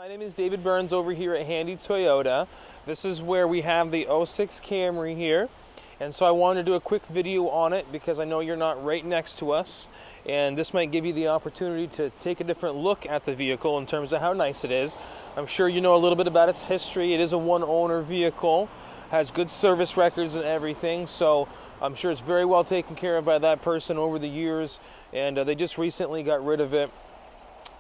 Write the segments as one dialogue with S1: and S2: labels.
S1: My name is David Burns over here at Handy Toyota. This is where we have the '06 Camry here. And so I wanted to do a quick video on it because I know you're not right next to us. And this might give you the opportunity to take a different look at the vehicle in terms of how nice it is. I'm sure you know a little bit about its history. It is a one-owner vehicle, has good service records and everything. So I'm sure it's very well taken care of by that person over the years. And they just recently got rid of it.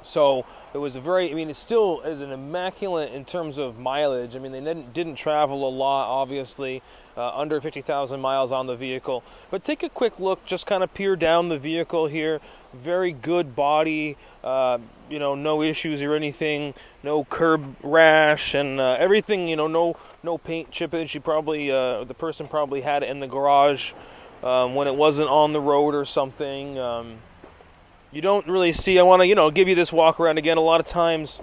S1: So it was it still is an immaculate in terms of mileage. I mean, they didn't travel a lot, obviously, under 50,000 miles on the vehicle. But take a quick look, just kind of peer down the vehicle here. Very good body, no issues or anything, no curb rash and everything, no paint chippage. The person probably had it in the garage when it wasn't on the road or something. You don't really see, I want to, give you this walk around again. A lot of times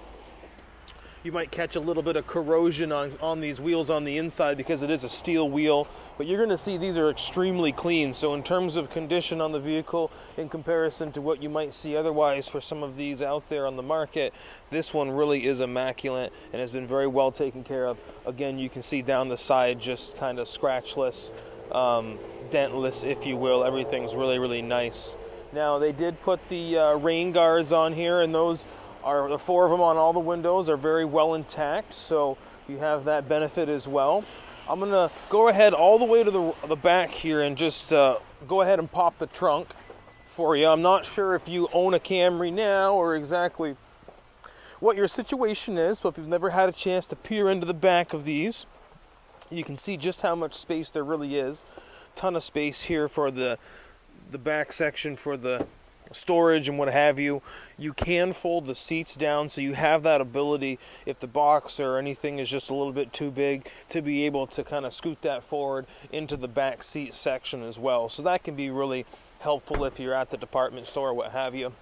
S1: you might catch a little bit of corrosion on these wheels on the inside because it is a steel wheel, but you're going to see these are extremely clean. So in terms of condition on the vehicle, in comparison to what you might see otherwise for some of these out there on the market, this one really is immaculate and has been very well taken care of. Again, you can see down the side, just kind of scratchless, dentless, if you will. Everything's really, really nice. Now, they did put the rain guards on here, and those are, the 4 of them on all the windows are very well intact, so you have that benefit as well. I'm going to go ahead all the way to the back here and just go ahead and pop the trunk for you. I'm not sure if you own a Camry now or exactly what your situation is, but if you've never had a chance to peer into the back of these, you can see just how much space there really is. Ton of space here for the back section for the storage and what have you. You can fold the seats down, so you have that ability if the box or anything is just a little bit too big to be able to kind of scoot that forward into the back seat section as well. So that can be really helpful if you're at the department store or what have you.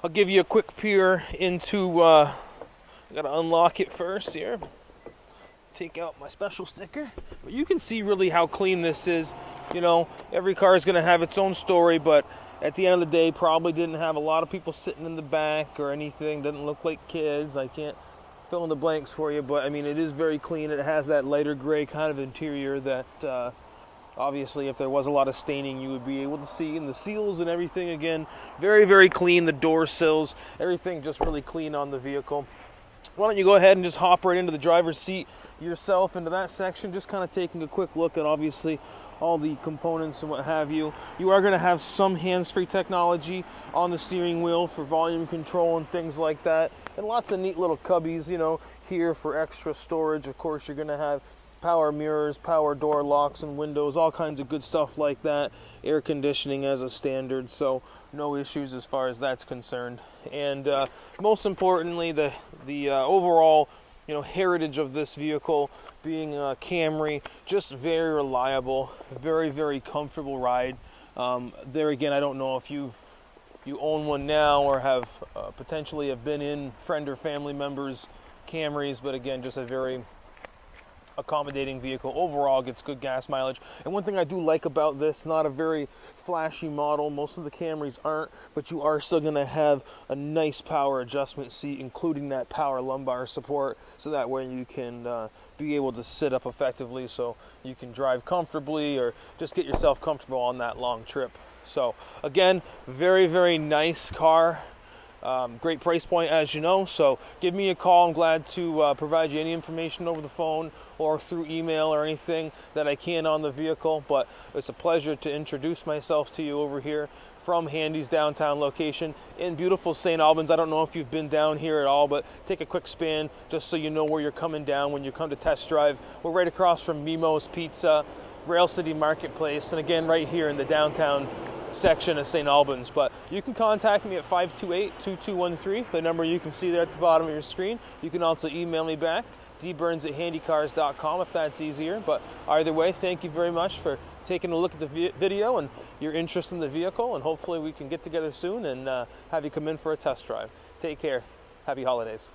S1: I'll give you a quick peer into, I gotta unlock it first here. Take out my special sticker, but you can see really how clean this is. Every car is going to have its own story, but at the end of the day, probably didn't have a lot of people sitting in the back or anything. Doesn't look like kids. I can't fill in the blanks for you, but I mean, it is very clean. It has that lighter gray kind of interior that obviously if there was a lot of staining you would be able to see, and the seals and everything, again, very, very clean. The door sills, everything just really clean on the vehicle. Why don't you go ahead and just hop right into the driver's seat yourself, into that section, just kind of taking a quick look at obviously all the components and what have you. You are going to have some hands-free technology on the steering wheel for volume control and things like that, and lots of neat little cubbies, here for extra storage. Of course, you're going to have power mirrors, power door locks and windows, all kinds of good stuff like that. Air conditioning as a standard, so no issues as far as that's concerned. And most importantly, the overall heritage of this vehicle being a Camry, just very reliable, very, very comfortable ride. There again, I don't know if you own one now or have potentially have been in friend or family members' Camrys, but again, just a very accommodating vehicle. Overall gets good gas mileage. And one thing I do like about this, not a very flashy model, most of the Camrys aren't, but you are still going to have a nice power adjustment seat, including that power lumbar support, so that way you can be able to sit up effectively, so you can drive comfortably or just get yourself comfortable on that long trip. So again, very, very nice car. Great price point, as you know, so give me a call. I'm glad to provide you any information over the phone or through email or anything that I can on the vehicle, but it's a pleasure to introduce myself to you over here from Handy's downtown location in beautiful Saint Albans. I don't know if you've been down here at all, but take a quick span just so you know where you're coming down when you come to test drive. We're right across from Mimo's Pizza, Rail City Marketplace, and again right here in the downtown section of Saint Albans. But you can contact me at 528-2213, the number you can see there at the bottom of your screen. You can also email me back, dburns@handycars.com, if that's easier. But either way, thank you very much for taking a look at the video and your interest in the vehicle, and hopefully we can get together soon and have you come in for a test drive. Take care. Happy holidays.